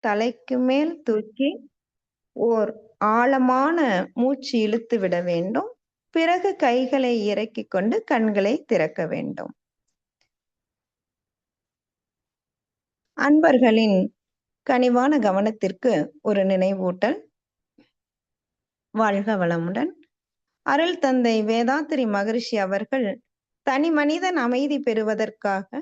தலைக்கு மேல் தூக்கி ஓர் ஆழமான மூச்சு இழுத்து விட வேண்டும். பிறகு கைகளை இறக்கிக் கொண்டு கண்களை திறக்க வேண்டும். அன்பர்களின் கனிவான கவனத்திற்கு ஒரு நினைவூட்டல். வாழ்க வளமுடன். அருள் தந்தை வேதாத்திரி மகரிஷி அவர்கள் தனி மனிதன் அமைதி பெறுவதற்காக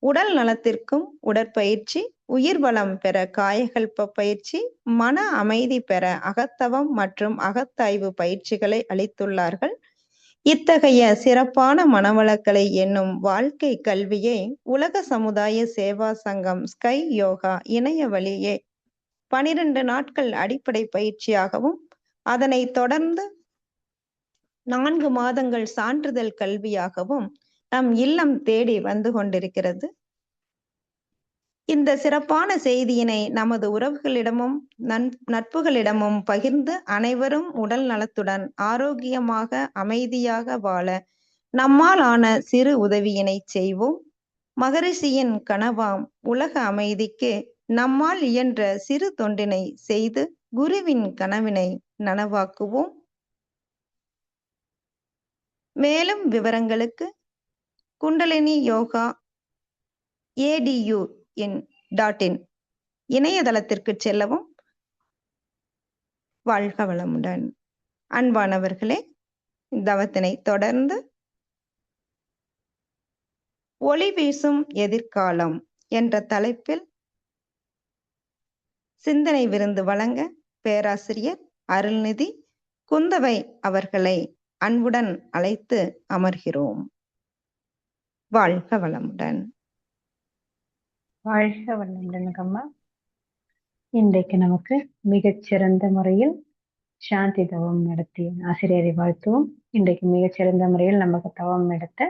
உடல் நலத்திற்கும் உடற்பயிற்சி, உயிர் பலம் பெற காயகல்ப பயிற்சி, மன அமைதி பெற அகத்தவம் மற்றும் அகத்தாய்வு பயிற்சிகளை அளித்துள்ளார்கள். இத்தகைய சிறப்பான மனவளக்கலை என்னும் வாழ்க்கை கல்வியை உலக சமுதாய சேவா சங்கம் ஸ்கை யோகா இணைய வழியே 12 நாட்கள் அடிப்படை பயிற்சியாகவும் அதனைத் தொடர்ந்து 4 மாதங்கள் சான்றிதழ் கல்வியாகவும் நம் இல்லம் தேடி வந்து கொண்டிருக்கிறது. இந்த சிறப்பான செய்தியினை நமது உறவுகளிடமும் நட்புகளிடமும் பகிர்ந்து அனைவரும் உடல் நலத்துடன் ஆரோக்கியமாக அமைதியாக வாழ நம்மால் ஆன சிறு உதவியினை செய்வோம். மகரிஷியின் கனவாம் உலக அமைதிக்கு நம்மால் இயன்ற சிறு தொண்டினை செய்து குருவின் கனவினை நனவாக்குவோம். மேலும் விவரங்களுக்கு குண்டலினி யோகா edu.in இணையதளத்திற்கு செல்லவும். வாழ்க வளமுடன். அன்பானவர்களே, தவத்தினை தொடர்ந்து ஒளி வீசும் எதிர்காலம் என்ற தலைப்பில் சிந்தனை விருந்து வழங்க பேராசிரியர் அருள்நிதி குந்தவை அவர்களை அன்புடன் அழைத்து அமர்கிறோம். வாழ்க வளமுடன். வாழ்க வளமுடன் அம்மா. இன்றைக்கு நமக்கு மிகச்சிறந்த முறையில் சாந்தி தவம் நடத்திய ஆசிரியரை வாழ்த்துவோம். இன்றைக்கு மிகச்சிறந்த முறையில் நமக்கு தவம் நடத்த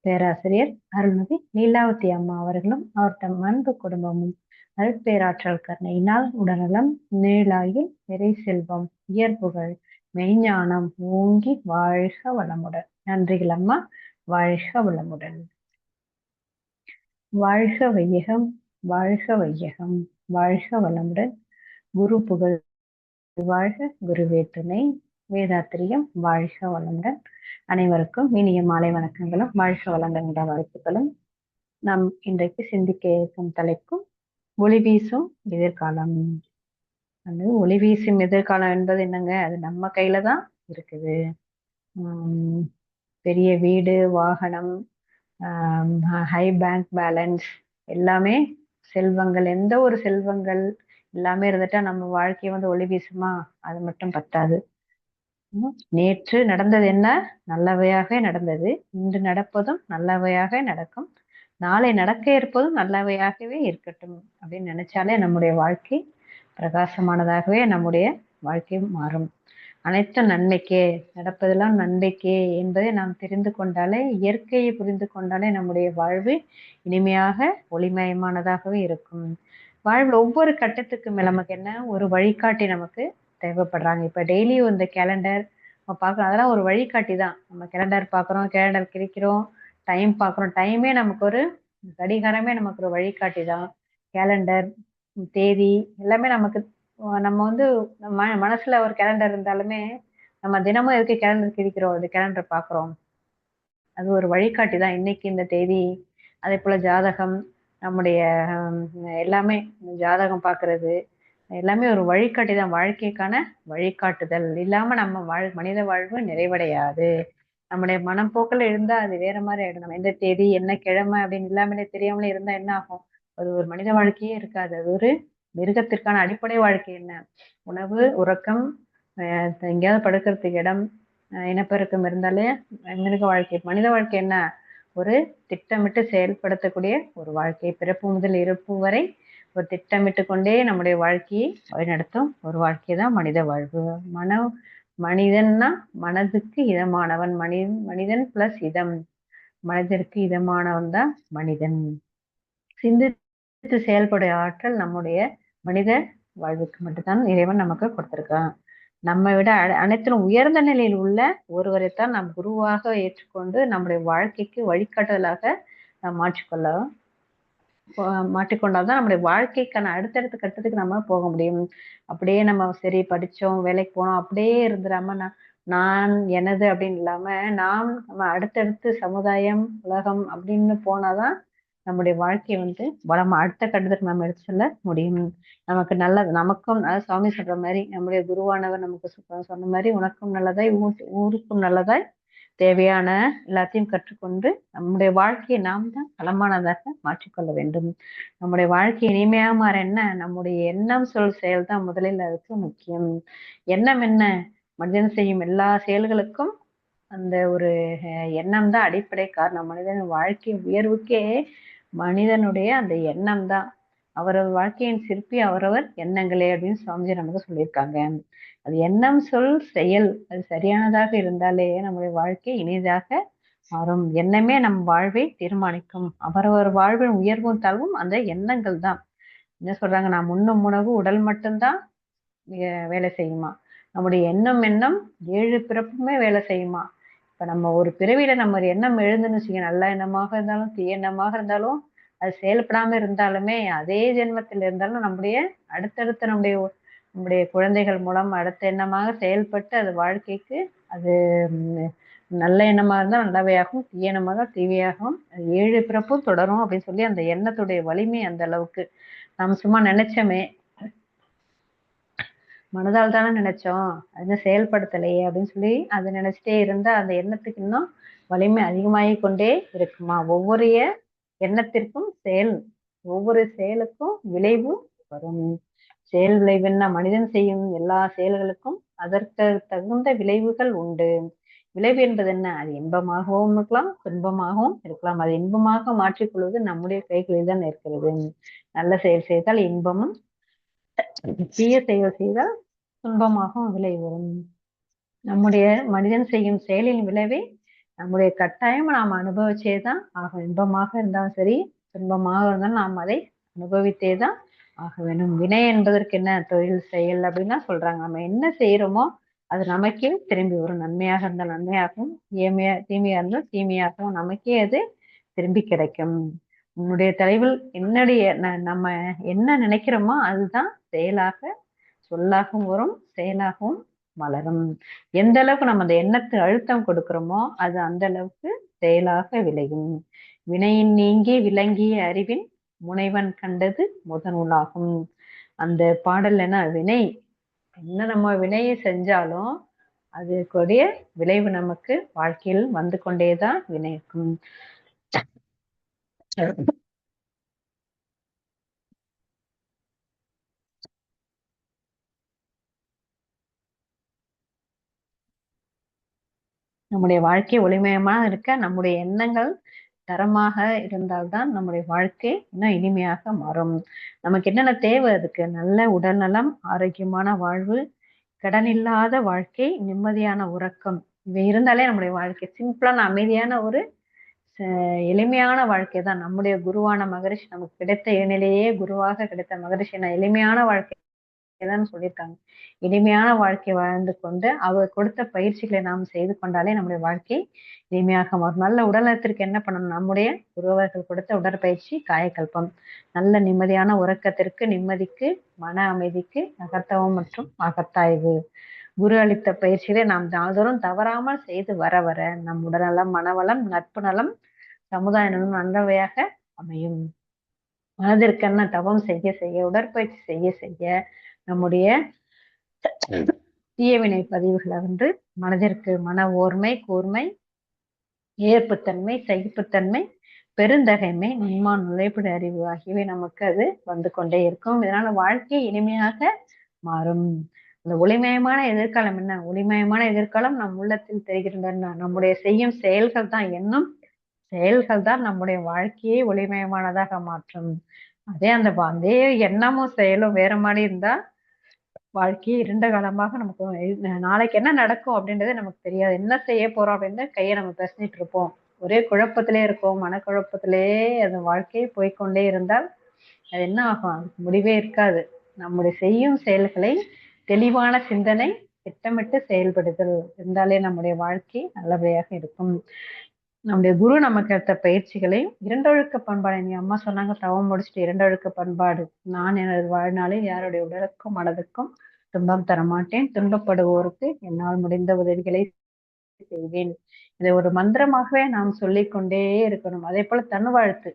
பேராசிரியர் அருள்நிதி லீலாவதி அம்மா அவர்களும் அவர் தம் அன்பு குடும்பமும் அருட்பேராற்றல் கருணையினால் உடல்நலம், நீளாயில், நிறை செல்வம், இயற்புகள், மெய்ஞானம் ஓங்கி வாழ்க வளமுடன். நன்றிகள் அம்மா. வாழ்க வளமுடன். வாழ்க வையகம், வாழ்க வையகம், வாழ்க வளமுடன். குரு புகழ் வாழ்க, குருவே துணை. வேதாத்திரியம் வாழ்க வளமுடன். அனைவருக்கும் இனிய மாலை வணக்கங்களும் வாழ்க வளங்கள் வாழ்த்துக்களும். நாம் இன்றைக்கு சிந்திக்க இருக்கும் தலைப்பும் ஒளி வீசும் எதிர்காலம். அந்த ஒளி வீசும் எதிர்காலம் என்பது என்னங்க? அது நம்ம கையில தான் இருக்குது. பெரிய வீடு, வாகனம், ஹை பேங்க் பேலன்ஸ், எல்லாமே செல்வங்கள், எந்த ஒரு செல்வங்கள் எல்லாமே இருந்துட்டா நம்ம வாழ்க்கையை வந்து ஒளி வீசுமா? அது மட்டும் பத்தாது. நேற்று நடந்தது என்ன? நல்லவையாக நடந்தது. இன்று நடப்பதும் நல்லவையாக நடக்கும். நாளை நடக்க இருப்பதும் நல்லவையாகவே இருக்கட்டும் அப்படின்னு நினைச்சாலே நம்முடைய வாழ்க்கை பிரகாசமானதாகவே நம்முடைய வாழ்க்கை மாறும். அனைத்தும் நன்மைக்கே, நடப்பதெல்லாம் நன்மைக்கே என்பதை நாம் தெரிந்து கொண்டாலே, இயற்கையை புரிந்து கொண்டாலே நம்முடைய வாழ்வு இனிமையாக ஒளிமயமானதாகவே இருக்கும். வாழ்வில் ஒவ்வொரு கட்டத்துக்கு நமக்கு என்ன ஒரு வழிகாட்டி நமக்கு தேவைப்படுறாங்க. இப்போ டெய்லியும் இந்த கேலண்டர் நம்ம பார்க்குறோம், அதெல்லாம் ஒரு வழிகாட்டி தான். நம்ம கேலண்டர் பார்க்குறோம், கேலண்டர் கிழிக்கிறோம், டைம் பார்க்குறோம். டைமே நமக்கு ஒரு கடிகாரமே நமக்கு ஒரு வழிகாட்டி தான். கேலண்டர், தேதி எல்லாமே நமக்கு, நம்ம வந்து மனசுல ஒரு கேலண்டர் இருந்தாலுமே நம்ம தினமும் எதுக்கு கேலண்டர் கிழிக்கிறோம், இந்த கேலண்டர் பார்க்குறோம், அது ஒரு வழிகாட்டி தான். இன்னைக்கு இந்த தேதி, அதே போல ஜாதகம், நம்முடைய எல்லாமே ஜாதகம் பார்க்கறது எல்லாமே ஒரு வழிகாட்டி தான். வாழ்க்கைக்கான வழிகாட்டுதல் இல்லாம நம்ம மனித வாழ்வு நிறைவடையாது. நம்முடைய மனப்போக்கில் இருந்தா அது வேற மாதிரி ஆயிடும். நம்ம எந்த தேதி, என்ன கிழமை அப்படின்னு இல்லாமலே தெரியாமலே இருந்தா என்ன ஆகும்? அது ஒரு மனித வாழ்க்கையே இருக்காது. அது ஒரு மிருகத்திற்கான அடிப்படை வாழ்க்கை என்ன? உணவு, உறக்கம், எங்கேயாவது படுக்கிறதுக்கு இடம், இனப்பெருக்கம் இருந்தாலே மிருக வாழ்க்கை. மனித வாழ்க்கை என்ன? ஒரு திட்டமிட்டு செயல்படுத்தக்கூடிய ஒரு வாழ்க்கை. பிறப்பு முதல் இறப்பு வரை ஒரு திட்டமிட்டு கொண்டே நம்முடைய வாழ்க்கையை வழிநடத்தும் ஒரு வாழ்க்கை தான் மனித வாழ்வு. மனிதன்னா மனதுக்கு இதமானவன். மனிதன் பிளஸ் இதம், மனதிற்கு இதமானவன் தான் மனிதன். சிந்தித்து செயல்படைய ஆற்றல் நம்முடைய மனித வாழ்வுக்கு மட்டும்தான் இறைவன் நமக்கு கொடுத்திருக்கான். நம்மை விட அனைத்திலும் உயர்ந்த நிலையில் உள்ள ஒருவரைத்தான் நாம் குருவாக ஏற்றுக்கொண்டு நம்முடைய வாழ்க்கைக்கு வழிகாட்டுதலாக நாம் மாற்றிக்கொள்ளலாம். மாட்டிக்கொண்டால்தான் நம்முடைய வாழ்க்கைக்கான அடுத்தடுத்த கட்டத்துக்கு நம்ம போக முடியும். அப்படியே நம்ம சரி படிச்சோம், வேலைக்கு போனோம், அப்படியே இருந்துடாம நான் எனது அப்படின்னு இல்லாம நம்ம அடுத்தடுத்து சமுதாயம், உலகம் அப்படின்னு போனாதான் நம்முடைய வாழ்க்கையை நம்ம அடுத்த கட்டத்துக்கு நம்ம எடுத்து செல்ல முடியும். நமக்கு நல்லது, நமக்கும் சுவாமி சொல்ற மாதிரி, நம்முடைய குருவானவர் நமக்கு சொன்ன மாதிரி, உனக்கும் நல்லதாய் ஊருக்கும் நல்லதாய் தேவையான எல்லாத்தையும் கற்றுக்கொண்டு நம்முடைய வாழ்க்கையை நாம் தான் பலமானதாக மாற்றிக்கொள்ள வேண்டும். நம்முடைய வாழ்க்கை இனிமையாக மாற என்ன, நம்முடைய எண்ணம் சொல் செயல் தான் முதலில் அதுக்கு முக்கியம். எண்ணம் என்ன, மனிதன் செய்யும் எல்லா செயல்களுக்கும் அந்த ஒரு எண்ணம் தான் அடிப்படை காரணம். மனிதன் வாழ்க்கை உயர்வுக்கே மனிதனுடைய அந்த எண்ணம் தான். அவரவர் வாழ்க்கையின் சிற்பி அவரவர் எண்ணங்களே அப்படின்னு சுவாமிஜி நமக்கு சொல்லியிருக்காங்க. அது எண்ணம் சொல் செயல் அது சரியானதாக இருந்தாலே நம்முடைய வாழ்க்கை இனிதாக மாறும். எண்ணமே நம் வாழ்வை தீர்மானிக்கும். அவரவர் வாழ்வின் உயர்வும் தாழ்வும் அந்த எண்ணங்கள் தான். என்ன சொல்றாங்க, நான் உண்ணும் உணவு உடல் மட்டும்தான் வேலை செய்யுமா, நம்முடைய எண்ணம் 7 பிறப்புமே வேலை செய்யுமா. இப்ப நம்ம ஒரு பிறவியில நம்ம ஒரு எண்ணம் எழுந்துன்னு வச்சுக்க, நல்ல எண்ணமாக இருந்தாலும் தீய எண்ணமாக இருந்தாலும் அது செயல்படாம இருந்தாலுமே அதே ஜென்மத்தில் இருந்தாலும் நம்முடைய அடுத்தடுத்த நம்முடைய குழந்தைகள் மூலம் அடுத்த எண்ணமாக செயல்பட்டு அது வாழ்க்கைக்கு அது நல்ல எண்ணமா இருந்தால் நல்லவையாகவும் தீய எண்ணமாக தீவையாகவும் 7 பிறப்பும் தொடரும் அப்படின்னு சொல்லி அந்த எண்ணத்துடைய வலிமை அந்த அளவுக்கு. நம்ம சும்மா நினைச்சோமே, மனதால் தானே நினைச்சோம், அது செயல்படுத்தலையே அப்படின்னு சொல்லி அதை நினைச்சிட்டே இருந்தா அந்த எண்ணத்துக்கு இன்னும் வலிமை அதிகமாகி கொண்டே இருக்குமா. ஒவ்வொரு எண்ணத்திற்கும் ஒவ்வொரு செயலுக்கும் விளைவும் வரும். செயல் விளைவுன்னா மனிதன் செய்யும் எல்லா செயல்களுக்கும் அதற்கு தகுந்த விளைவுகள் உண்டு. விளைவு என்பது என்ன, அது இன்பமாகவும் இருக்கலாம் துன்பமாகவும் இருக்கலாம். அது இன்பமாக மாற்றிக்கொள்வது நம்முடைய கைகளில் தான் இருக்கிறது. நல்ல செயல் செய்தால் இன்பமும், தீய செயல் செய்தால் துன்பமாகவும் விளைவு வரும். நம்முடைய மனிதன் செய்யும் செயலின் விளைவை நம்முடைய கட்டாயம் நாம் அனுபவிச்சேதான் ஆகும். இன்பமாக இருந்தாலும் சரி துன்பமாக இருந்தாலும் நாம் அதை அனுபவித்தேதான் ஆக வேண்டும். வினை என்பதற்கு என்ன, தொழில் செயல் அப்படின்னா சொல்றாங்க. நம்ம என்ன செய்யறோமோ அது நமக்கே திரும்பி வரும். நன்மையாக இருந்தால் நன்மையாகவும் தீமையா இருந்தால் தீமையாகவும் நமக்கே அது திரும்பி கிடைக்கும். உன்னுடைய தலைவில் நம்ம என்ன நினைக்கிறோமோ அதுதான் செயலாக சொல்லாகவும் வரும், செயலாகவும் மலரும். எந்த அளவுக்கு நம்ம அந்த எண்ணத்து அழுத்தம் கொடுக்கிறோமோ அது அந்த அளவுக்கு செயலாக விளையும். வினையின் நீங்கி விளங்கிய அறிவின் முனைவன் கண்டது முதநூலாகும். அந்த பாடல் என்ன, வினை என்ன நம்ம வினையை செஞ்சாலும் அதுக்குடைய விளைவு நமக்கு வாழ்க்கையில் வந்து கொண்டேதான் வினைக்கும். நம்முடைய வாழ்க்கை ஒளிமயமாக இருக்க நம்முடைய எண்ணங்கள் தரமாக இருந்தால்தான் நம்முடைய வாழ்க்கை இன்னும் இனிமையாக மாறும். நமக்கு என்னென்ன தேவை, அதுக்கு நல்ல உடல் நலம், ஆரோக்கியமான வாழ்வு, கடன் இல்லாத வாழ்க்கை, நிம்மதியான உறக்கம், இவை இருந்தாலே நம்முடைய வாழ்க்கை சிம்பிளான அமைதியான ஒரு எளிமையான வாழ்க்கை தான். நம்முடைய குருவான மகரிஷி, நமக்கு கிடைத்த இணையிலேயே குருவாக கிடைத்த மகரிஷி எளிமையான வாழ்க்கை தான் சொல்லியிருக்காங்க. இனிமையான வாழ்க்கை வாழ்ந்து கொண்டு அவர் கொடுத்த பயிற்சிகளை நாம் செய்து கொண்டாலே நம்முடைய வாழ்க்கை இனிமையாக மாறும். நல்ல உடல்நலத்திற்கு என்ன பண்ணணும், நம்முடைய குருவர்கள் கொடுத்த உடற்பயிற்சி காயக்கல்பம், நல்ல நிம்மதியான உறக்கத்திற்கு, நிம்மதிக்கு, மன அமைதிக்கு அகத்தவம் மற்றும் அகத்தாய்வு, குரு அளித்த பயிற்சிகளை நாம் நாள்தோறும் தவறாமல் செய்து வர வர நம் உடல்நலம், மனவளம், நட்பு நலம், சமுதாய நலம் நல்லவையாக அமையும். மனதிற்கென்ன, தவம் செய்ய செய்ய, உடற்பயிற்சி செய்ய செய்ய நம்முடைய தீயவினை பதிவுகளை மனதிற்கு மன ஓர்மை, கூர்மை, ஏற்புத்தன்மை, சகிப்புத்தன்மை, பெருந்தகைமை, நுண்மான் நுழைப்புட அறிவு ஆகியவை நமக்கு அது வந்து கொண்டே இருக்கும். இதனால வாழ்க்கை இனிமையாக மாறும். அந்த ஒளிமயமான எதிர்காலம் என்ன, ஒளிமயமான எதிர்காலம் நம் உள்ளத்தில் தெரிகின்றன. நம்முடைய செய்யும் செயல்கள் தான், எண்ணம் செயல்கள் தான் நம்முடைய வாழ்க்கையை ஒளிமயமானதாக மாற்றும். அதே எண்ணமும் செயலும் வேற மாதிரி இருந்தா வாழ்க்கையை இருண்ட காலமாக நமக்கு நாளைக்கு என்ன நடக்கும் அப்படின்றதே நமக்கு தெரியாது. என்ன செய்ய போறோம் அப்படின்னு கையை நம்ம பேசிட்டு இருப்போம். ஒரே குழப்பத்திலே இருக்கும், மனக்குழப்பத்திலே அந்த வாழ்க்கையை போய்கொண்டே இருந்தால் அது என்ன ஆகும், அதுக்கு முடிவே இருக்காது. நம்முடைய செய்யும் செயல்களை தெளிவான சிந்தனை, திட்டமிட்டு செயல்படுதல் இருந்தாலே நம்முடைய வாழ்க்கை நல்லபடியாக இருக்கும். நம்முடைய குரு நமக்கு எடுத்த பயிற்சிகளையும் இரண்டொழுக்க பண்பாடு, நீ அம்மா சொன்னாங்க தவம் முடிச்சுட்டு இரண்டொழுக்க பண்பாடு, நான் எனது வாழ்நாளில் யாருடைய உடலுக்கும் மனதுக்கும் துன்பம் தரமாட்டேன், துன்பப்படுவோருக்கு என்னால் முடிந்த உதவிகளை செய்வேன். இதை ஒரு மந்திரமாகவே நாம் சொல்லிக்கொண்டே இருக்கணும். அதே போல தன் வாழ்த்து,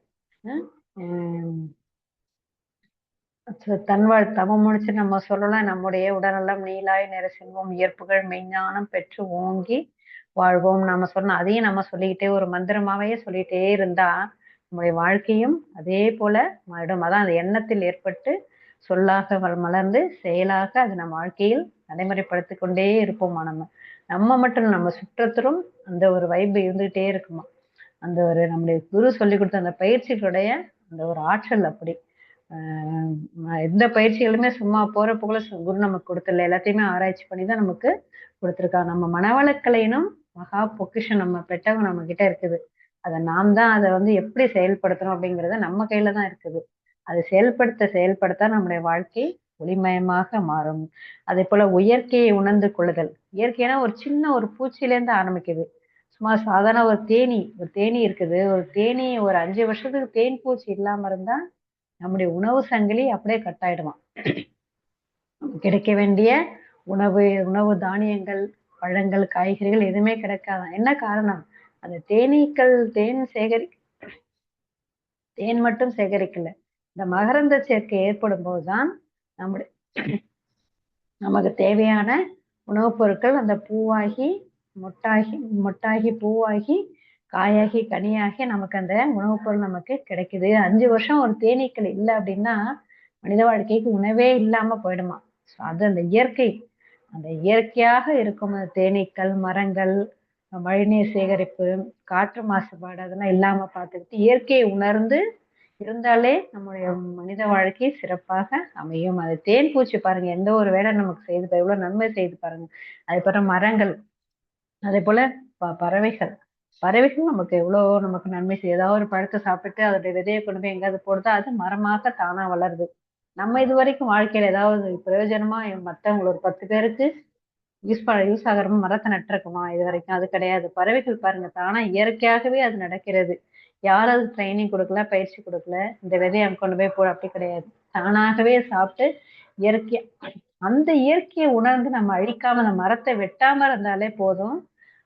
தன்வாழ் தவம் முடிச்சு நம்ம சொல்லலாம், நம்முடைய உடல்நலம் நீலாய் நிற செல்வம் இயற்புகள் மெய்ஞானம் பெற்று ஓங்கி வாழ்வோம். நாம சொன்ன அதையும் நம்ம சொல்லிக்கிட்டே ஒரு மந்திரமாவே சொல்லிட்டே இருந்தா நம்முடைய வாழ்க்கையும் அதே போல மாறிடும். அதான் அந்த எண்ணத்தில் ஏற்பட்டு சொல்லாக மலர்ந்து செயலாக அது நம்ம வாழ்க்கையில் நடைமுறைப்படுத்தி கொண்டே இருப்போமா. நம்ம மட்டும் நம்ம சுற்றத்திலும் அந்த ஒரு வைப்பு இருந்துகிட்டே இருக்குமா. அந்த ஒரு நம்முடைய குரு சொல்லி கொடுத்த அந்த பயிற்சிகளுடைய அந்த ஒரு ஆற்றல் அப்படி. எந்த பயிற்சிகளுமே சும்மா போற போல குரு நமக்கு கொடுத்துல, எல்லாத்தையுமே ஆராய்ச்சி பண்ணிதான் நமக்கு கொடுத்துருக்காங்க. நம்ம மனவளக்கலையினும் மகா பொக்கிஷம் நம்ம பெற்றவங்க நம்ம கிட்ட இருக்குது. அதை நாம் தான் அதை எப்படி செயல்படுத்தணும் அப்படிங்கறத நம்ம கையில தான் இருக்குது. அதை செயல்படுத்த நம்முடைய வாழ்க்கை ஒளிமயமாக மாறும். அதே போல இயற்கையை உணர்ந்து கொள்ளுதல். இயற்கைனா ஒரு சின்ன ஒரு பூச்சியில இருந்து ஆரம்பிக்குது. சும்மா சாதாரண ஒரு தேனி இருக்குது. ஒரு தேனி ஒரு 5 வருஷத்துக்கு தேன் பூச்சி இல்லாம இருந்தா நம்முடைய உணவு சங்கிலி அப்படியே கட்டாயிடுவான். கிடைக்க வேண்டிய உணவு தானியங்கள், பழங்கள், காய்கறிகள் எதுவுமே கிடைக்காதான். என்ன காரணம்? அந்த தேனீக்கள் தேன் மட்டும் சேகரிக்கல, இந்த மகரந்த சேர்க்கை ஏற்படும் போதுதான் நம்முடைய நமக்கு தேவையான உணவுப் பொருட்கள் அந்த பூவாகி மொட்டாகி பூவாகி காயாகி கனியாகி நமக்கு அந்த உணவுப் பொருள் நமக்கு கிடைக்குது. 5 வருஷம் ஒரு தேனீக்கள் இல்லை அப்படின்னா மனித வாழ்க்கைக்கு உணவே இல்லாம போயிடுமா. அது அந்த இயற்கையாக இருக்கும் தேனீக்கள், மரங்கள், மழைநீர் சேகரிப்பு, காற்று மாசுபாடு அதெல்லாம் இல்லாம பார்த்துக்கிட்டு இயற்கையை உணர்ந்து இருந்தாலே நம்முடைய மனித வாழ்க்கை சிறப்பாக அமையும். அது தேன் பூச்சி பாருங்க, எந்த ஒரு வேலை நமக்கு செய்து எவ்வளவு நன்மை செய்து பாருங்க. அதே போல மரங்கள், அதே போல பறவைகள் நமக்கு எவ்வளவு நமக்கு நன்மை செய்யும். ஏதாவது ஒரு பழத்தை சாப்பிட்டு அதோடைய விதையை கொண்டு போய் எங்காவது போடுதா அது மரமாக தானா வளருது. நம்ம இது வரைக்கும் வாழ்க்கையில ஏதாவது பிரயோஜனமா மத்தவங்க ஒரு 10 பேருக்கு யூஸ் ஆகிற மரத்தை நட்டிருக்குமா இது வரைக்கும்? அது கிடையாது. பறவைகள் பாருங்க, தானா இயற்கையாகவே அது நடக்கிறது. யாராவது ட்ரைனிங் கொடுக்கல, பயிற்சி கொடுக்கல, இந்த விதையை அங்க கொண்டு போய் போட, அப்படி கிடையாது. தானாகவே சாப்பிட்டு இயற்கையா அந்த இயற்கையை உணர்ந்து நம்ம அழிக்காம அந்த மரத்தை வெட்டாம இருந்தாலே போதும்.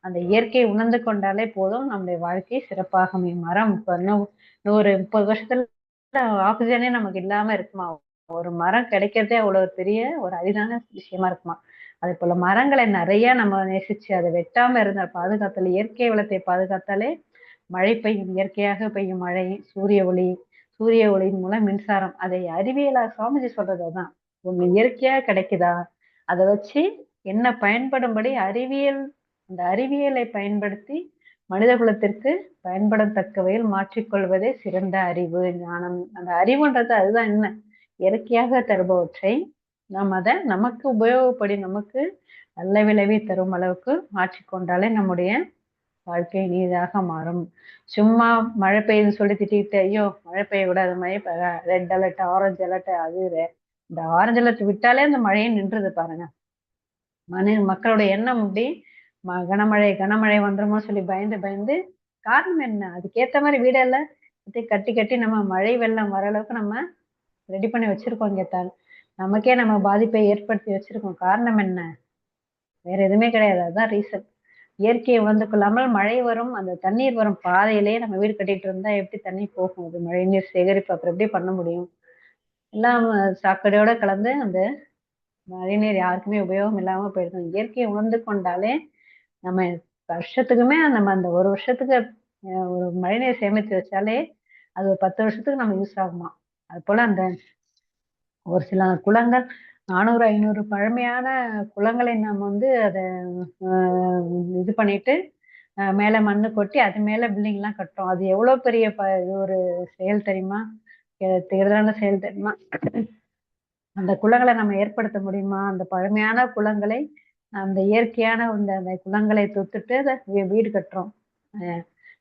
அந்த இயற்கையை உணர்ந்து கொண்டாலே போதும், நம்முடைய வாழ்க்கை சிறப்பாக அமையும். மரம் இப்ப இன்னும் 130 வருஷத்துல ஆக்சிஜனே நமக்கு இல்லாம இருக்குமா. ஒரு மரம் கிடைக்கிறதே அவ்வளவு பெரிய ஒரு அரிதான விஷயமா இருக்குமா. அதே போல மரங்களை நிறைய நம்ம நேசிச்சு அதை வெட்டாம இருந்த பாதுகாத்தாலே, இயற்கை வளத்தை பாதுகாத்தாலே மழை பெய்யும். இயற்கையாக பெய்யும் மழை, சூரிய ஒளியின் மூலம் மின்சாரம். அதை அறிவியலா சுவாமிஜி சொல்றது அதான். ஒண்ணு இயற்கையா கிடைக்குதா, அதை வச்சு என்ன பயன்படும்படி அந்த அறிவியலை பயன்படுத்தி மனித குலத்திற்கு பயன்படத்தக்க வகையில் மாற்றிக்கொள்வதே சிறந்த அறிவு, ஞானம். அந்த அறிவுன்றது அதுதான். என்ன இயற்கையாக தருபவற்றை நாம் அதை நமக்கு உபயோகப்படி நமக்கு நல்ல விளைவை தரும் அளவுக்கு மாற்றிக்கொண்டாலே நம்முடைய வாழ்க்கை நீதாக மாறும். சும்மா மழை பெய்யுதுன்னு சொல்லி திட்டிக்கிட்டு ஐயோ மழை பெய்யக்கூடாது, மழை ரெட் அலர்ட், ஆரஞ்சு அலர்ட், அது இந்த ஆரஞ்சு அலர்ட் விட்டாலே அந்த மழையை நின்றுது பாருங்க. மக்களுடைய எண்ணம் அப்படி கனமழை வந்துருமோ சொல்லி பயந்து காரணம் என்ன? அதுக்கேத்த மாதிரி வீடெல்லாம் கட்டி நம்ம மழை வெள்ளம் வர அளவுக்கு நம்ம ரெடி பண்ணி வச்சிருக்கோம். கேட்டால் நமக்கே நம்ம பாதிப்பை ஏற்படுத்தி வச்சிருக்கோம். காரணம் என்ன? வேற எதுவுமே கிடையாது. அதுதான் ரீசன். இயற்கையை உணர்ந்து கொள்ளாமல் மழை வரும், அந்த தண்ணீர் வரும் பாதையிலேயே நம்ம வீடு கட்டிட்டு இருந்தா எப்படி தண்ணி போகும்? அது மழை நீர் சேகரிப்பு அப்புறம் எப்படி பண்ண முடியும்? எல்லாம் சாக்கடையோட கலந்து அந்த மழைநீர் யாருக்குமே உபயோகம் இல்லாம போயிருக்கும். இயற்கையை உணர்ந்து கொண்டாலே நம்ம வருஷத்துக்குமே நம்ம அந்த ஒரு வருஷத்துக்கு ஒரு மழைநீர் சேமித்து வச்சாலே அது ஒரு 10 வருஷத்துக்கு நம்ம யூஸ் ஆகுமா. அது போல அந்த ஒரு சில குளங்கள் 400-500 பழமையான குளங்களை நம்ம அதை இது பண்ணிட்டு மேல மண்ணு கொட்டி அது மேல பில்டிங் எல்லாம் கட்டுறோம். அது எவ்வளவு பெரிய இது ஒரு செயல் தெரியுமா? எதிரான செயல் தெரியுமா? அந்த குளங்களை நம்ம ஏற்படுத்த முடியுமா? அந்த பழமையான குளங்களை, அந்த இயற்கையான அந்த குளங்களை தொத்துட்டு அதை வீடு கட்டுறோம்.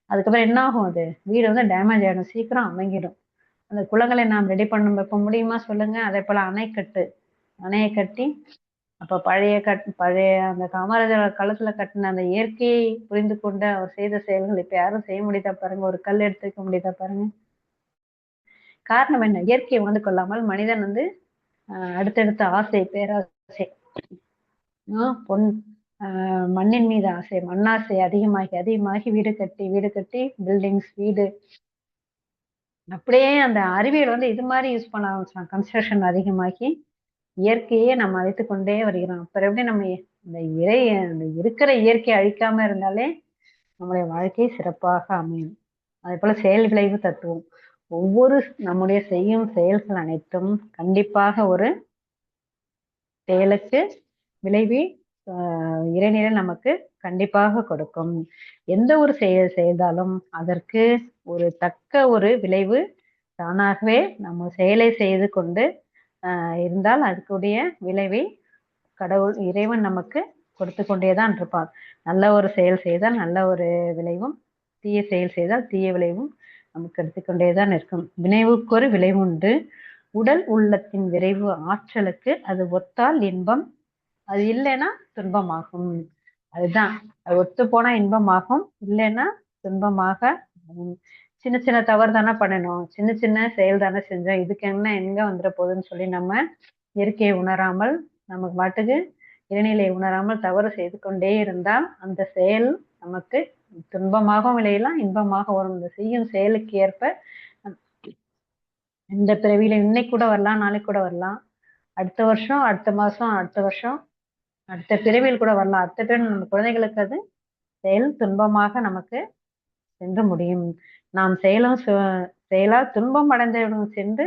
அதுக்கப்புறம் என்ன ஆகும்? அது வீடு டேமேஜ் ஆயிடும், சீக்கிரம் அமைங்கிடும். அந்த குளங்களை நாம் ரெடி பண்ண வைக்க முடியுமா சொல்லுங்க? அதே போல அணையை கட்டி அப்ப பழைய அந்த காமராஜர் காலத்துல கட்டின அந்த இயற்கையை புரிந்து கொண்டு அவர் செய்த செயல்கள் இப்ப யாரும் செய்ய முடியுதா பாருங்க. ஒரு கல் எடுத்து வைக்க முடியுதா பாருங்க. காரணம் என்ன? இயற்கையை உணர்ந்து கொள்ளாமல் மனிதன் வந்து அடுத்தடுத்த ஆசை, பேராசை, பொன் மண்ணின் மீது ஆசை, மண்ணாசை அதிகமாகி அதிகமாகி வீடு கட்டி பில்டிங்ஸ், வீடு, அப்படியே அந்த அறிவியல் வந்து இது மாதிரி யூஸ் பண்ண ஆரம்பிச்சான். கன்ஸ்ட்ரக்ஷன் அதிகமாகி இயற்கையே நம்ம அழித்து கொண்டே வருகிறோம். அப்புறம் எப்படி நம்ம அந்த இருக்கிற இயற்கையை அழிக்காம இருந்தாலே நம்முடைய வாழ்க்கை சிறப்பாக அமையும். அதே போல செயல் விளைவு தத்துவம். ஒவ்வொரு நம்முடைய செய்யும் செயல்கள் அனைத்தும் கண்டிப்பாக ஒரு செயலுக்கு விளைவி இறைநிலை நமக்கு கண்டிப்பாக கொடுக்கும். எந்த ஒரு செயல் செய்தாலும் அதற்கு ஒரு தக்க ஒரு விளைவு தானாகவே நம்ம செயலை செய்து கொண்டு இருந்தால் அதுக்குடைய விளைவை கடவுள் இறைவன் நமக்கு கொடுத்து கொண்டேதான் இருப்பார். நல்ல ஒரு செயல் செய்தால் நல்ல ஒரு விளைவும், தீய செயல் செய்தால் தீய விளைவும் நமக்கு எடுத்துக்கொண்டேதான் இருக்கும். வினைவுக்கு ஒரு விளைவுண்டு. உடல் உள்ளத்தின் விரைவு ஆற்றலுக்கு அது ஒத்தால் இன்பம், அது இல்லைன்னா துன்பமாகும். அதுதான், அது ஒத்து போனா இன்பமாகும், இல்லைன்னா துன்பமாக. சின்ன சின்ன தவறு தானே பண்ணணும், சின்ன சின்ன செயல் தானே செஞ்சோம், இதுக்கு என்ன எங்க வந்துட போகுதுன்னு சொல்லி நம்ம இயற்கையை உணராமல் நமக்கு பாட்டுக்கு இறைநிலை உணராமல் தவறு செய்து கொண்டே இருந்தால் அந்த செயல் நமக்கு துன்பமாகவும் விளையலாம், இன்பமாக வரும். இந்த செய்யும் செயலுக்கு ஏற்ப இந்த பிறவியில இன்னைக்கு கூட வரலாம், நாளைக்கு கூட வரலாம், அடுத்த வருஷம், அடுத்த மாசம், அடுத்த வருஷம், அடுத்த பிறவியில் கூட வரலாம். அடுத்த பிறகு நம்ம குழந்தைகளுக்கு அது செயல் துன்பமாக நமக்கு சென்று முடியும். நாம் செயலால் துன்பம் அடைந்தவர்கள் சென்று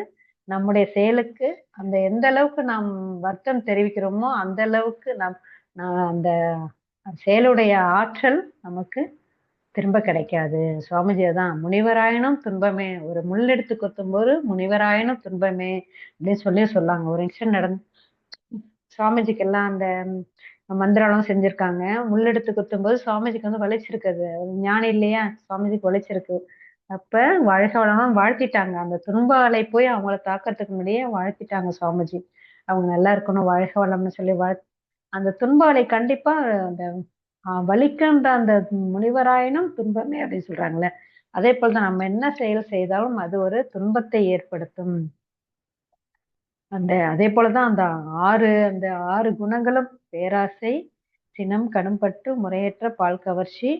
நம்முடைய செயலுக்கு அந்த எந்த அளவுக்கு நாம் வருத்தம் தெரிவிக்கிறோமோ அந்த அளவுக்கு நாம் அந்த செயலுடைய ஆற்றல் நமக்கு திரும்ப கிடைக்காது. சுவாமிஜி தான் முனிவராயனும் துன்பமே, ஒரு முள் எடுத்து கொத்தும் போது முனிவராயனும் துன்பமே அப்படின்னு சொல்லாங்க. ஒரு இன்சிடென்ட் நடந்து சுவாமிஜிக்கு எல்லாம் அந்த மந்திரம் செஞ்சிருக்காங்க. முள்ளெடுத்து குத்தும் போது சுவாமிஜிக்கு வந்து வலிச்சிருக்குது. ஞானி இல்லையா, சுவாமிஜிக்கு வலிச்சிருக்கு. அப்ப வாழ்க வளமுடன் வாழ்த்திட்டாங்க. அந்த துன்ப அலை போய் அவங்கள தாக்கத்துக்கு முன்னாடியே வாழ்த்திட்டாங்க சுவாமிஜி. அவங்க நல்லா இருக்கணும், வாழ்க வளம்னு சொல்லி அந்த துன்ப அலை கண்டிப்பா அந்த வலிக்கின்ற அந்த முனிவராயினும் துன்பமே அப்படின்னு சொல்றாங்களே, அதே போலதான் நம்ம என்ன செயல் செய்தாலும் அது ஒரு துன்பத்தை ஏற்படுத்தும். அதே போலதான் அந்த ஆறு குணங்களும் பேராசை, சினம், கடும்பற்று, முறையற்ற பால் கவர்ச்சி,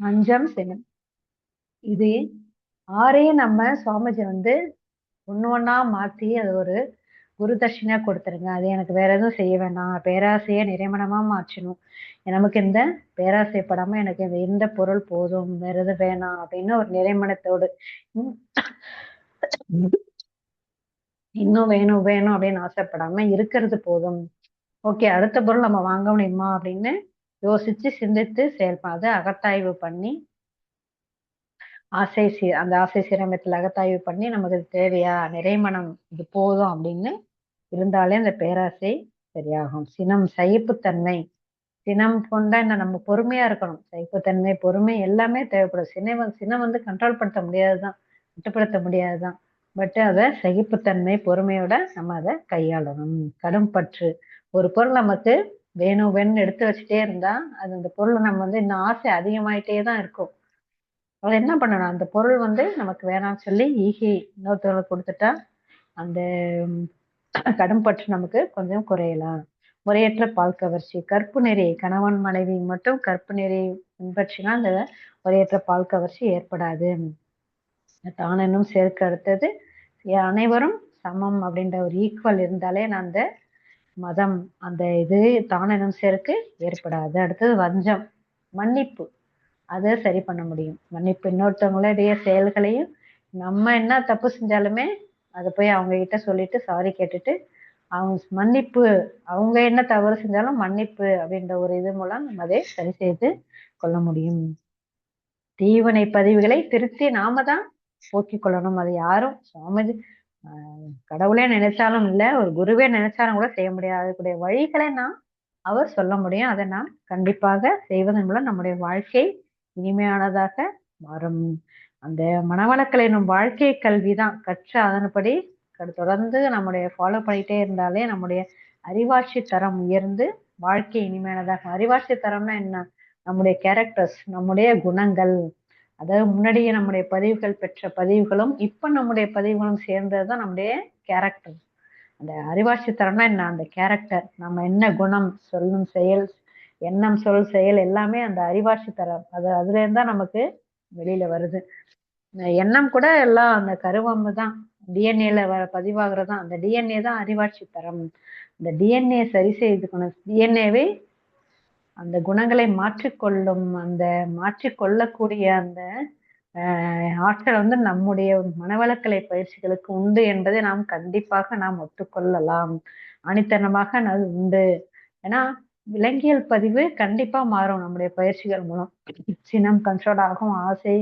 அஞ்சம், சினம், இது ஆறையும் நம்ம சுவாமிஜி வந்து ஒண்ணு ஒண்ணா மாத்தி அது ஒரு குரு தட்சிணையா கொடுத்துருங்க, அது எனக்கு வேற எதுவும் செய்ய வேண்டாம், பேராசையை நிறைமணமா மாற்றணும், நமக்கு இந்த பேராசைப்படாம எனக்கு இந்த பொருள் போதும், வேற எதுவும் வேணாம் அப்படின்னு ஒரு நிறைமணத்தோடு இன்னும் வேணும் வேணும் அப்படின்னு ஆசைப்படாம இருக்கிறது போதும், ஓகே அடுத்த பொருள் நம்ம வாங்க முடியுமா அப்படின்னு யோசிச்சு சிந்தித்து செயல்பாடு அகத்தாய்வு பண்ணி அந்த ஆசை சிரமத்தில் அகத்தாய்வு பண்ணி நமக்கு தேவையா நிறைமணம் இது போதும் அப்படின்னு இருந்தாலே அந்த பேராசை சரியாகும். சினம், சகிப்புத்தன்மை, சினம் கொண்டா என்ன, நம்ம பொறுமையா இருக்கணும். சகிப்புத்தன்மை, பொறுமை எல்லாமே தேவைப்படும். சினம் வந்து கண்ட்ரோல் படுத்த முடியாதுதான், கட்டுப்படுத்த முடியாதுதான். பட் அதை சகிப்புத்தன்மை பொறுமையோட நம்ம அதை கையாளணும். கடும் பற்று, ஒரு பொருள் நமக்கு வேணும் வேணும்னு எடுத்து வச்சுட்டே இருந்தா அது அந்த பொருளை நம்ம வந்து இன்னும் ஆசை அதிகமாயிட்டே தான் இருக்கும். அதை என்ன பண்ணணும், அந்த பொருள் வந்து நமக்கு வேணாம்னு சொல்லி ஈகி இன்னொருத்தவங்களுக்கு கொடுத்துட்டா அந்த கடும் பற்று நமக்கு கொஞ்சம் குறையலாம். முறையற்ற பால் கவர்ச்சி, கற்பு நெறி, கணவன் மனைவி மட்டும் கற்பு நெறி பின்பற்றினா அந்த முறையற்ற பால் கவர்ச்சி ஏற்படாது. தானெனும் சேர்க்க அடுத்தது அனைவரும் சமம் அப்படின்ற ஒரு ஈக்குவல் இருந்தாலே நான் அந்த மதம் அந்த இது தானெனும் சேர்க்கு ஏற்படாது. அடுத்தது வஞ்சம், மன்னிப்பு, அதை சரி பண்ண முடியும். மன்னிப்பு, இன்னொருத்தவங்களுடைய செயல்களையும் நம்ம என்ன தப்பு செஞ்சாலுமே அதை போய் அவங்க கிட்ட சொல்லிட்டு சாரி கேட்டுட்டு அவங்க மன்னிப்பு, அவங்க என்ன தவறு செஞ்சாலும் மன்னிப்பு அப்படின்ற ஒரு இது மூலம் நம்ம அதை சரி செய்து கொள்ள முடியும். தீவனை பதிவுகளை திருத்தி நாம தான் போக்கிக் கொள்ளணும். அது யாரும் சுவாமிஜி கடவுளே நினைச்சாலும் இல்ல, ஒரு குருவே நினைச்சாலும் கூட செய்ய முடியாது. அதுக்குடைய வழிகளை அவர் சொல்ல முடியும். அதை நாம் கண்டிப்பாக செய்வதன் மூலம் நம்முடைய வாழ்க்கை இனிமையானதாக மாறும். அந்த மனவளக்கலை எனும் வாழ்க்கை கல்விதான் கற்று அதன்படி தொடர்ந்து நம்முடைய ஃபாலோ பண்ணிட்டே இருந்தாலே நம்முடைய அறிவாட்சி தரம் உயர்ந்து வாழ்க்கை இனிமையானதாக. அறிவாட்சி தரம்னா என்ன? நம்முடைய கேரக்டர்ஸ், நம்முடைய குணங்கள், அதாவது முன்னாடியே நம்முடைய பதிவுகள் பெற்ற பதிவுகளும் இப்ப நம்முடைய பதிவுகளும் சேர்ந்ததுதான் நம்முடைய கேரக்டர். அந்த அறிவாட்சி தரம்னா என்ன? அந்த கேரக்டர், நம்ம என்ன குணம், சொல்லும் செயல், எண்ணம் சொல் செயல் எல்லாமே அந்த அறிவாட்சி தரம். அதுல இருந்தா நமக்கு வெளியில வருது. எண்ணம் கூட எல்லாம் அந்த கருவம்பு தான், டிஎன்ஏல பதிவாகிறது தான். அந்த டிஎன்ஏ தான் அறிவாட்சி தரம். இந்த டிஎன்ஏ சரி செய்துக்கணும். டிஎன்ஏவை அந்த குணங்களை மாற்றிக்கொள்ளும், அந்த மாற்றிக்கொள்ளக்கூடிய அந்த ஆற்றல் வந்து நம்முடைய மனவளக்கலை பயிற்சிகளுக்கு உண்டு என்பதை நாம் கண்டிப்பாக நாம் ஒத்துக்கொள்ளலாம். ஆணித்தனமாக அது உண்டு. ஏன்னா விலங்கியல் பதிவு கண்டிப்பா மாறும் நம்முடைய பயிற்சிகள் மூலம். சினம் கண்ட்ரோல் ஆகும், ஆசை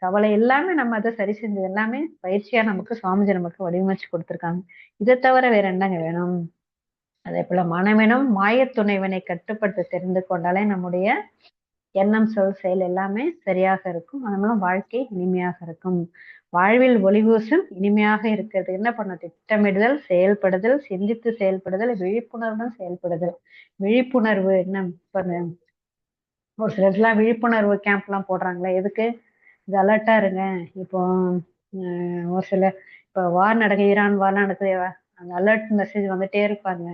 கவலை எல்லாமே நம்ம அதை சரி செஞ்சது எல்லாமே பயிற்சியா நமக்கு சுவாமிஜி நமக்கு வடிவமைச்சு கொடுத்துருக்காங்க. இதை தவிர வேற என்னங்க வேணும்? அதே போல மனமெனும் மாயத்துணைவனை கட்டுப்பட்டு தெரிந்து கொண்டாலே நம்முடைய எண்ணம் சொல் செயல் எல்லாமே சரியாக இருக்கும். அதனால வாழ்க்கை இனிமையாக இருக்கும். வாழ்வில் ஒளிவூசும் இனிமையாக இருக்கிறது என்ன பண்ண? திட்டமிடுதல், செயல்படுதல், சிந்தித்து செயல்படுதல், விழிப்புணர்வுடன் செயல்படுதல். விழிப்புணர்வு என்ன? ஒரு சிலர்லாம் விழிப்புணர்வு கேம்ப் எல்லாம் போடுறாங்களே, எதுக்கு? இது அலர்ட்டா இருங்க. இப்போ ஒரு சில இப்போ வார் நடக்குது, ஈரான் வார் நடக்குது, அந்த அலர்ட் மெசேஜ் வந்துட்டே இருப்பாங்க.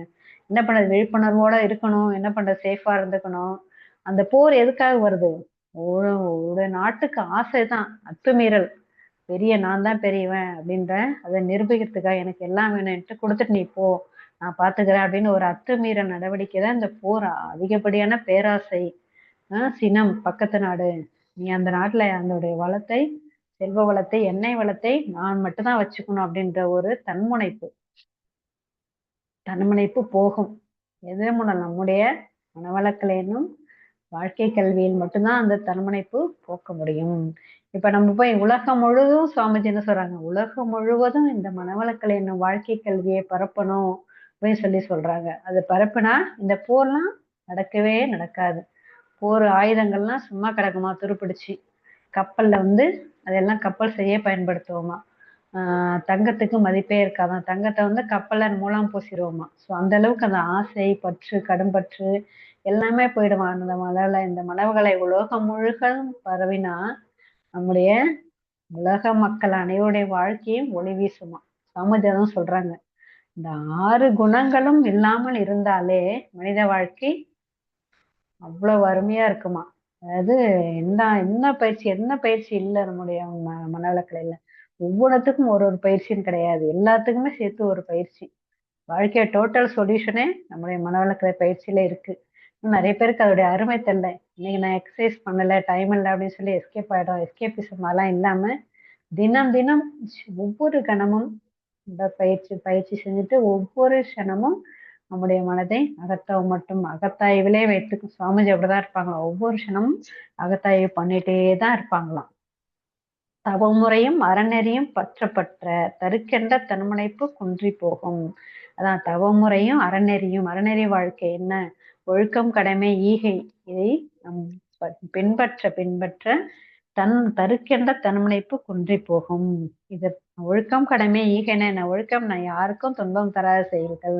என்ன பண்றது? விழிப்புணர்வோட இருக்கணும். என்ன பண்றது? சேஃபா இருந்துக்கணும். அந்த போர் எதுக்காக வருது? ஒரு நாட்டுக்கு ஆசைதான், அத்துமீறல். பெரிய நான் தான் பெரியவன் அப்படின்ற அதை நிரூபிக்கிறதுக்காக எனக்கு எல்லாம் வேணும்ட்டு கொடுத்துட்டு நீ போ, நான் பாத்துக்கிறேன் அப்படின்னு ஒரு அத்துமீறல் நடவடிக்கை தான் இந்த போர். அதிகப்படியான பேராசை, சினம், பக்கத்து நாடு, நீ அந்த நாட்டுல அதனுடைய வளத்தை, செல்வ வளத்தை, எண்ணெய் வளத்தை நான் மட்டும்தான் வச்சுக்கணும் அப்படின்ற ஒரு தன்முனைப்பு போகும். எது மூலம்? நம்முடைய மனவளக்கலை என்னும் வாழ்க்கை கல்வியில் மட்டும்தான் அந்த தன்முனைப்பு போக்க முடியும். இப்ப நம்ம போய் உலகம் முழுவதும் சுவாமிஜி என்ன சொல்றாங்க? உலகம் முழுவதும் இந்த மனவளக்கலை என்னும் வாழ்க்கை கல்வியை பரப்பணும் அப்படின்னு சொல்றாங்க. அது பரப்புனா இந்த போர்லாம் நடக்கவே நடக்காது. போர் ஆயுதங்கள்லாம் சும்மா கிடக்குமா துருப்பிடிச்சு? கப்பல்ல வந்து அதெல்லாம் கப்பல் செய்ய பயன்படுத்துவோமா? தங்கத்துக்கு மதிப்பே இருக்காதான். தங்கத்தை வந்து கப்பல்ல மூலம் பூசிடுவோமா? ஸோ அந்த அளவுக்கு அந்த ஆசை, பற்று, கடும்பற்று எல்லாமே போயிடுமா அந்த மலர்ல. இந்த மனவுகளை உலகம் முழுக்க பரவினா நம்முடைய உலக மக்கள் அனைவருடைய வாழ்க்கையும் ஒளி வீசுமா. சாமஜிதான் சொல்றாங்க, இந்த 6 குணங்களும் இல்லாமல் இருந்தாலே மனித வாழ்க்கை அவ்வளவு அருமையா இருக்குமா. அதாவது என்ன பயிற்சி இல்லை நம்முடைய மனவளக்கலையில. ஒவ்வொருத்துக்கும் ஒரு பயிற்சின்னு கிடையாது, எல்லாத்துக்குமே சேர்த்து ஒரு பயிற்சி. வாழ்க்கைய டோட்டல் சொல்யூஷனே நம்முடைய மனவளக்கலை பயிற்சியில இருக்கு. நிறைய பேருக்கு அதோடைய அருமை தெரியல. இன்னைக்கு நான் எக்ஸசைஸ் பண்ணல, டைம் இல்லை அப்படின்னு சொல்லி எஸ்கேப் ஆயிடும். எஸ்கேபிசம் அதெல்லாம் இல்லாம தினம் தினம் ஒவ்வொரு கணமும் இந்த பயிற்சி செஞ்சுட்டு ஒவ்வொரு க்ஷணமும் நம்முடைய மனதை அகத்தாய்விலே வைத்துக்கும். சுவாமிஜி அப்படிதான் இருப்பாங்களா, ஒவ்வொரு க்ஷணமும் அகத்தாய்வு பண்ணிட்டே தான் இருப்பாங்களாம். தவமுறையும் அறநெறியும் பற்ற தருக்கென்ற தன்முனைப்பு குன்றி போகும். அதான் தவமுறையும் அறநெறியும். அறநெறி வாழ்க்கை என்ன? ஒழுக்கம், கடமை, ஈகை, இதை நம் பின்பற்ற தருக்கென்ற தன்முனைப்பு குன்றி போகும். இது ஒழுக்கம், கடமை, ஈகைனா என்ன? ஒழுக்கம் நான் யாருக்கும் துன்பம் தராத செயல்கள்.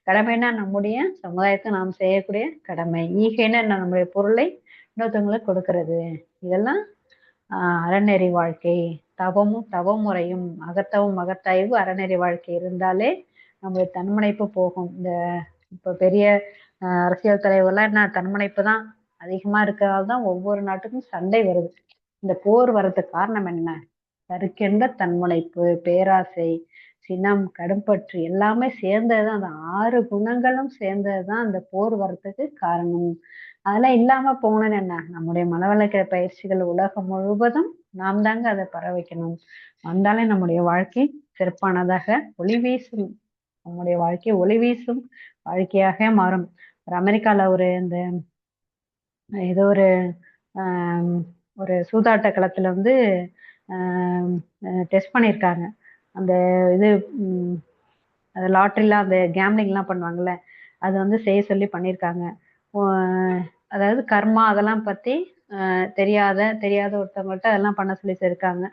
கடமைனா நம்முடைய சமுதாயத்தை நாம் செய்யக்கூடிய கடமை. ஈகைனா நம்முடைய பொருளை இன்னொருத்தவங்களுக்கு கொடுக்கறது. இதெல்லாம் அறநெறி வாழ்க்கை. தவமுறையும் அகத்தாய்வு அறநெறி வாழ்க்கை இருந்தாலே நம்முடைய தன்முனைப்பு போகும். இந்த இப்ப பெரிய அரசியல் தலைவர்லாம் என்ன, தன்முனைப்பு தான் அதிகமா இருக்கிறதால தான் ஒவ்வொரு நாட்டுக்கும் சண்டை வருது. இந்த போர் வர்றதுக்கு காரணம் என்ன? தருக்கென்ற தன்முனைப்பு, பேராசை, சினம், கடும்பற்று எல்லாமே சேர்ந்ததுதான். அந்த 6 குணங்களும் சேர்ந்ததுதான் அந்த போர் வர்றதுக்கு காரணம். அதெல்லாம் இல்லாம போகணும்னு என்ன? நம்முடைய மனவளக்கலை பயிற்சிகள் உலகம் முழுவதும் நாம் தாங்க அதை வைக்கணும். வந்தாலே நம்முடைய வாழ்க்கை சிறப்பானதாக ஒளி வீசும். நம்முடைய வாழ்க்கை ஒளி வீசும் வாழ்க்கையாக மாறும். ஒரு அமெரிக்கால இந்த ஏதோ ஒரு சூதாட்ட களத்துல வந்து டெஸ்ட் பண்ணியிருக்காங்க. அந்த இது லாட்ரிலாம் அந்த கேம்லிங்லாம் பண்ணுவாங்கல்ல, அது வந்து செய்ய சொல்லி பண்ணியிருக்காங்க. அதாவது கர்மா அதெல்லாம் பத்தி தெரியாத ஒருத்தவங்கள்ட்ட அதெல்லாம் பண்ண சொல்லி இருக்காங்க.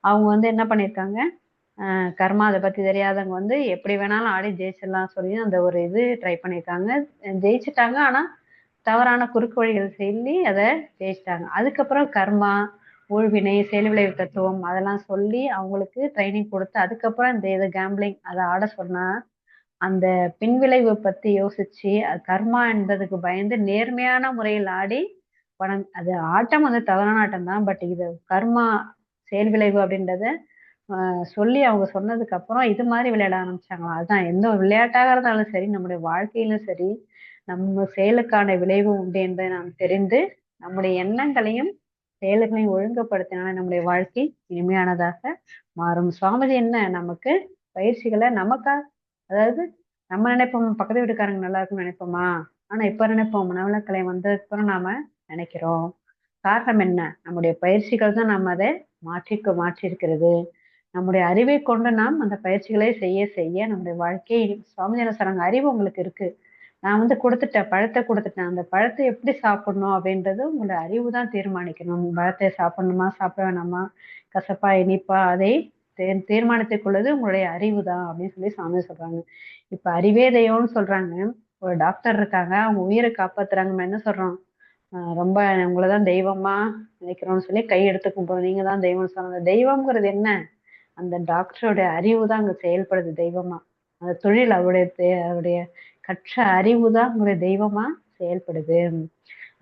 அவங்க வந்து என்ன பண்ணியிருக்காங்க, கர்மா அதை பத்தி தெரியாதவங்க வந்து எப்படி வேணாலும் ஆடி ஜெயிச்சிடலாம் சொல்லி அந்த ஒரு இது ட்ரை பண்ணியிருக்காங்க. ஜெயிச்சிட்டாங்க. ஆனா தவறான குறுக்கு வழிகள் சொல்லி அதை ஜெயிச்சிட்டாங்க. அதுக்கப்புறம் கர்மா, ஊழ்வினை, செயல்விளைவு தத்துவம் அதெல்லாம் சொல்லி அவங்களுக்கு ட்ரைனிங் கொடுத்து அதுக்கப்புறம் இந்த இது கேம்பிளிங் அதை ஆட சொன்னா அந்த பின்விளைவு பத்தி யோசிச்சு அது கர்மா என்பதுக்கு பயந்து நேர்மையான முறையில் ஆடி பணம் அது ஆட்டம் வந்து தவறான ஆட்டம் தான். பட் இது கர்மா செயல் விளைவு அப்படின்றத சொல்லி அவங்க சொன்னதுக்கு அப்புறம் இது மாதிரி விளையாட ஆரம்பிச்சாங்களாம். அதுதான் எந்த ஒரு விளையாட்டாக இருந்தாலும் சரி நம்முடைய வாழ்க்கையிலும் சரி நம்ம செயலுக்கான விளைவு உண்டு என்பதை நாம் தெரிந்து நம்முடைய எண்ணங்களையும் செயல்களையும் ஒழுங்குபடுத்தினால நம்முடைய வாழ்க்கை இனிமையானதாக மாறும். சுவாமிஜி என்ன நமக்கு பயிற்சிகளை நமக்கா, அதாவது நம்ம நினைப்போம் பக்கத்து வீட்டுக்காரங்க நல்லா இருக்கும்னு நினைப்போமா, ஆனா இப்ப நினைப்போம் மனவளக்கலை வந்ததுக்கு அப்புறம் நாம நினைக்கிறோம். காரணம் என்ன? நம்முடைய பயிற்சிகள் தான் நம்ம அதை மாற்றிருக்கிறது. நம்முடைய அறிவை கொண்டு நாம் அந்த பயிற்சிகளை செய்ய செய்ய நம்முடைய வாழ்க்கை சுவாமிஜி என்ன சொல்றாங்க, அறிவு உங்களுக்கு இருக்கு, நான் வந்து கொடுத்துட்டேன், பழத்தை கொடுத்துட்டேன், அந்த பழத்தை எப்படி சாப்பிடணும் அப்படின்றது உங்களோட அறிவு தான் தீர்மானிக்கணும். பழத்தை சாப்பிடணுமா சாப்பிட வேணாமா, கசப்பா இனிப்பா, அதை தீர்மானித்துக் கொள்வது உங்களுடைய அறிவு தான் அப்படின்னு சொல்லி சாமி சொல்றாங்க. இப்ப அறிவே தெய்வம்னு சொல்றாங்க. ஒரு டாக்டர் இருக்காங்க, அவங்க உயிரை காப்பாத்துறாங்க. நம்ம என்ன சொல்றோம், ரொம்ப உங்களதான் தெய்வமா நினைக்கிறோம்னு சொல்லி கை எடுத்து கும்பிடுறோம், நீங்க தான் தெய்வம்னு சொல்றாங்க. தெய்வம்ங்கிறது என்ன? அந்த டாக்டரோட அறிவு தான் அங்க செயல்படுது தெய்வமா. அந்த தொழில் அவருடைய கற்ற அறிவு தான் உங்களுடைய தெய்வமா செயல்படுது.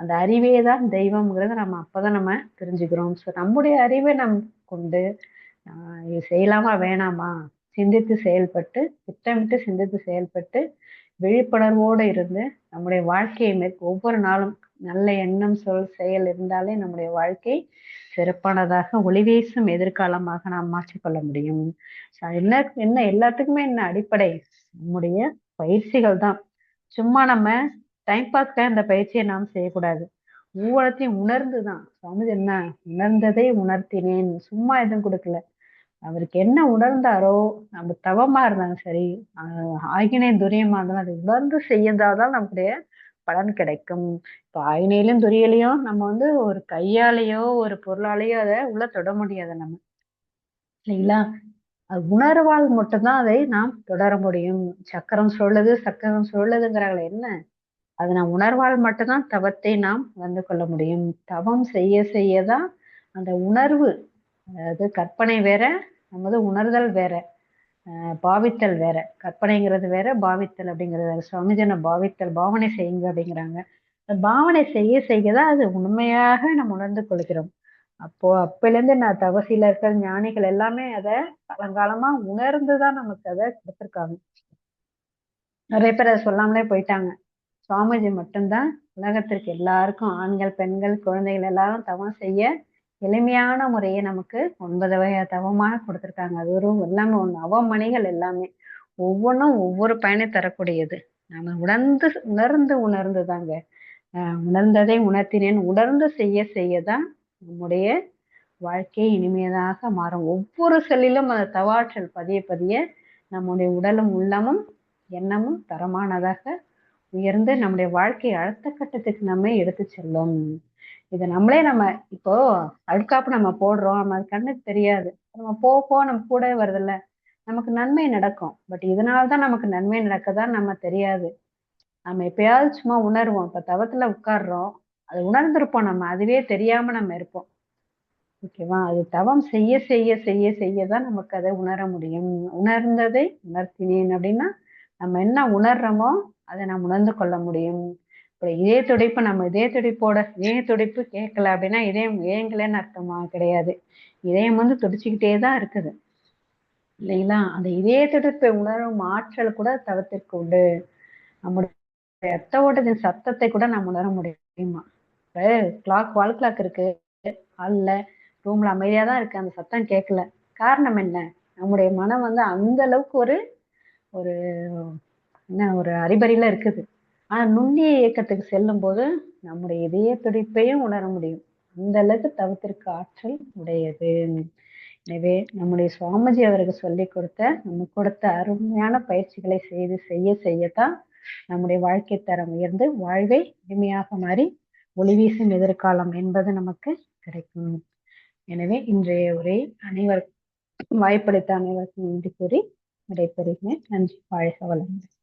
அந்த அறிவே தான் தெய்வம்ங்கிறத நம்ம அப்பதான் நம்ம தெரிஞ்சுக்கிறோம். ஸோ நம்முடைய அறிவை நம் கொண்டு இது செய்யலாமா வேணாமா சிந்தித்து செயல்பட்டு, திட்டமிட்டு சிந்தித்து செயல்பட்டு, விழிப்புணர்வோடு இருந்து நம்முடைய வாழ்க்கையை ஒவ்வொரு நாளும் நல்ல எண்ணம் சொல் செயல் இருந்தாலே நம்முடைய வாழ்க்கை சிறப்பானதாக ஒளிவீசும் எதிர்காலமாக நாம் மாற்றிக்கொள்ள முடியும். என்ன என்ன எல்லாத்துக்குமே என்ன அடிப்படை, நம்முடைய பயிற்சிகள் தான். சும்மா நம்ம டைம் பாஸ்க்காக இந்த பயிற்சியை நாம் செய்யக்கூடாது. ஒவ்வொருத்தையும் உணர்ந்துதான். சுவாமி என்ன உணர்ந்ததை உணர்த்தினேன், சும்மா எதுவும் கொடுக்கல. அவருக்கு என்ன உணர்ந்தாரோ, நம்ம தவமா இருந்தாலும் சரி, ஆகினையும் துரியமா இருந்தாலும் அதை உணர்ந்து செய்யறதாதான் நமக்குடைய பலன் கிடைக்கும். இப்ப ஆயினையிலும் துரியலையும் நம்ம வந்து ஒரு கையாலேயோ ஒரு பொருளாலேயோ அதை உள்ள தொட முடியாது நம்ம, இல்லைங்களா? அது உணர்வால் மட்டும்தான் அதை நாம் தொடர முடியும். சக்கரம் சொல்லுது சக்கரம் சொல்லுதுங்கிறாங்களே என்ன, அது நாம் உணர்வால் மட்டும்தான் தவத்தை நாம் வந்து கொள்ள முடியும். தவம் செய்ய செய்யதான் அந்த உணர்வு, அதாவது கற்பனை வேற, நமது உணர்தல் வேற, பாவித்தல் வேற. கற்பனைங்கிறது வேற, பாவித்தல் அப்படிங்கிறது வேற. சுவாமிஜன பாவித்தல் பாவனை செய்யுங்க அப்படிங்கிறாங்க. பாவனை செய்ய செய்யதான் அது உண்மையாக நம்ம உணர்ந்து கொள்கிறோம். அப்போ அப்பிலிருந்து நான் தவசீலர்கள் ஞானிகள் எல்லாமே அதை பழங்காலமா உணர்ந்துதான் நமக்கு அதை கொடுத்திருக்காங்க. நிறைய பேர் அதை சொல்லாமலே போயிட்டாங்க. சுவாமிஜி மட்டும்தான் உலகத்திற்கு எல்லாருக்கும் ஆண்கள் பெண்கள் குழந்தைகள் எல்லாரும் தவம் செய்ய எளிமையான முறையை நமக்கு 9 வகை தவமா கொடுத்திருக்காங்க. அது ஒரு எல்லாமே நவமணிகள் எல்லாமே ஒவ்வொன்றும் ஒவ்வொரு பயனை தரக்கூடியது. நாம உணர்ந்துதாங்க உணர்ந்ததை உணர்த்தினேன் உணர்ந்து செய்ய செய்யதான் நம்முடைய வாழ்க்கை இனிமையதாக மாறும். ஒவ்வொரு செல்லிலும் அந்த தவாற்றல் பதிய பதிய நம்முடைய உடலும் உள்ளமும் எண்ணமும் தரமானதாக உயர்ந்து நம்முடைய வாழ்க்கை அடுத்த கட்டத்துக்கு நம்ம எடுத்து செல்லும். இதை நம்ம இப்போ அழுக்காப்பு நம்ம போடுறோம், நம்ம அது கண்ணுக்கு தெரியாது, நம்ம போக நம்ம கூட வருதில்ல, நமக்கு நன்மை நடக்கும். பட் இதனால்தான் நமக்கு நன்மை நடக்கதான் நம்ம தெரியாது. நம்ம எப்பயாவது சும்மா உணர்வோம். இப்ப தவத்துல உட்கார்றோம், அது உணர்ந்திருப்போம், நம்ம அதுவே தெரியாம நம்ம இருப்போம். ஓகேவா? அது தவம் செய்ய செய்ய செய்ய செய்யதான் நமக்கு அதை உணர முடியும். உணர்ந்ததை உணர்த்தினேன் அப்படின்னா நம்ம என்ன உணர்றோமோ அதை நாம் உணர்ந்து கொள்ள முடியும். இப்போ இதய துடிப்பு, நம்ம இதய துடிப்போட இதய துடிப்பு கேட்கல அப்படின்னா இதயம் ஏங்கலன்னு அர்த்தமா? கிடையாது. இதயம் வந்து துடிச்சுக்கிட்டே தான் இருக்குது, இல்லைங்களா? அந்த இதய துடிப்பை உணரும் ஆற்றல் கூட தவத்திற்கு உண்டு. நம்முடைய ரத்த ஓட்டத்தின் சத்தத்தை கூட நாம் உணர முடியுமா? இப்ப வால் கிளாக் இருக்கு ஹால்ல, ரூம்ல அமைதியா தான் இருக்கு, அந்த சத்தம் கேட்கல. காரணம் என்ன? நம்முடைய மனம் வந்து அந்த அளவுக்கு ஒரு ஒரு என்ன ஒரு அறிபறியில இருக்குது. ஆனா நுண்ணிய இயக்கத்துக்கு செல்லும் போது நம்முடைய இதய துடிப்பையும் உணர முடியும். அந்த அளவுக்கு தவத்திற்கு ஆற்றல் உடையது. எனவே நம்முடைய சுவாமிஜி அவருக்கு சொல்லிக் கொடுத்த அருமையான பயிற்சிகளை செய்ய செய்யத்தான் நம்முடைய வாழ்க்கை தரம் உயர்ந்து வாழ்வை எளிமையாக மாறி ஒளி வீசும் எதிர்காலம் என்பது நமக்கு கிடைக்கும். எனவே இன்றைய உரை வாய்ப்பளித்த அனைவருக்கும் நன்றி கூறி விடைபெறுகிறேன். நன்றி. வாழ்க வளமுடன்.